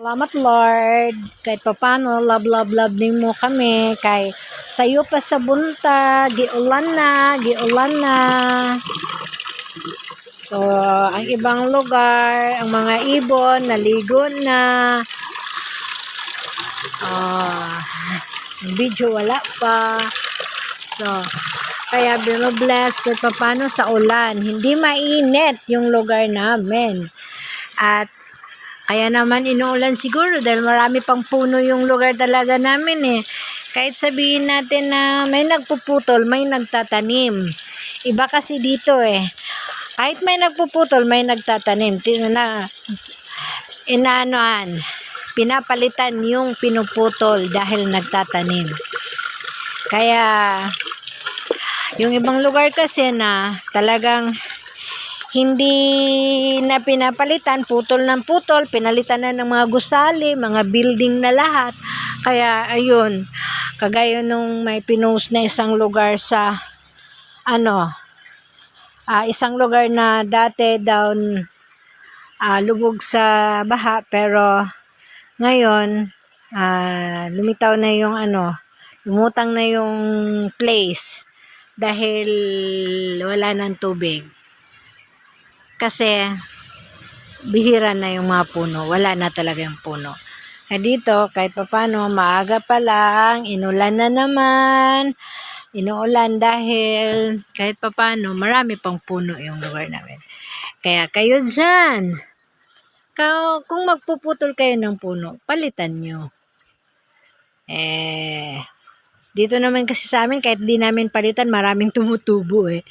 Salamat Lord, kahit papano, love din mo kami, kay sayo pa sa bunta, giulan na. So, ang ibang lugar, ang mga ibon, naligo na. Video wala pa. So, kaya binobless kahit papano sa ulan. Hindi mainit yung lugar namin. At kaya naman inuulan siguro dahil marami pang puno yung lugar talaga namin eh. Kahit sabihin natin na may nagpuputol, may nagtatanim. Iba kasi dito eh. Kahit may nagpuputol, may nagtatanim. Pinapalitan yung pinuputol dahil nagtatanim. Kaya yung ibang lugar kasi na talagang hindi na pinapalitan, putol ng putol, pinalitan na ng mga gusali, mga building na lahat. Kaya ayun, kagaya nung may pinost na isang lugar sa isang lugar na dati down lubog sa baha, pero ngayon lumitaw na yung lumutang na yung place dahil wala ng tubig. Kasi bihira na yung mga puno, wala na talaga yung puno. Dito kahit papano maaga pa lang, inulan na naman. Inuulan dahil kahit papano marami pang puno yung lugar namin. Kaya kayo dyan, kung magpuputol kayo ng puno, palitan nyo. Dito naman kasi sa amin, kahit di namin palitan, maraming tumutubo eh.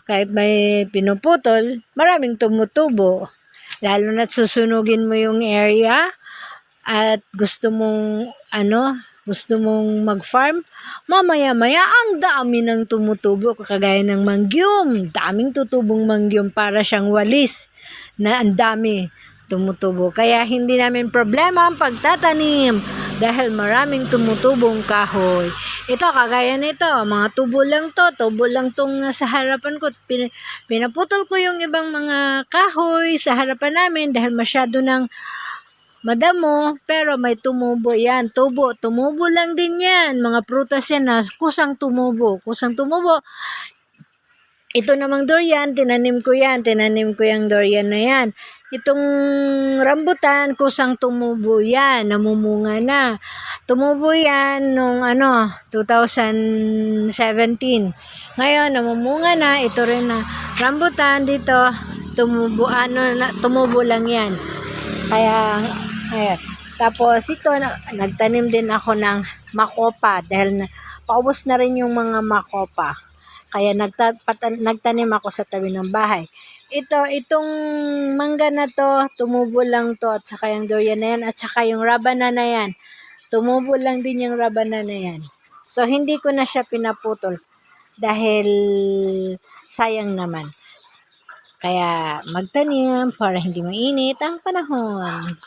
Kahit may pinuputol, maraming tumutubo. Lalo na't susunugin mo yung area at gusto mong mag-farm, mamaya-maya ang dami ng tumutubo, kagaya ng mangyum. Daming tutubong mangyum, para siyang walis na ang dami tumutubo. Kaya hindi namin problema ang pagtatanim dahil maraming tumutubong kahoy. Ito, kagaya nito, mga tubo lang tong sa harapan ko. Pinaputol ko yung ibang mga kahoy sa harapan namin dahil masyado ng madamo, pero may tumubo yan. Tumubo lang din yan. Mga prutas yan na kusang tumubo. Ito namang durian, tinanim ko yung durian na yan. Itong rambutan, kusang tumubo yan, namumunga na. Tumubo yan nung 2017. Ngayon, namumunga na. Ito rin na rambutan dito, tumubo lang yan. Kaya, ayan. Tapos ito, nagtanim din ako ng makopa dahil paubos na rin yung mga makopa. Kaya nagtanim ako sa tabi ng bahay. Itong mangga na to, tumubo lang to, at saka yung durian na yan, at saka yung rabana na yan. Tumubo lang din yung rabana na yan. So, hindi ko na siya pinaputol dahil sayang naman. Kaya magtanim para hindi mainit ang panahon.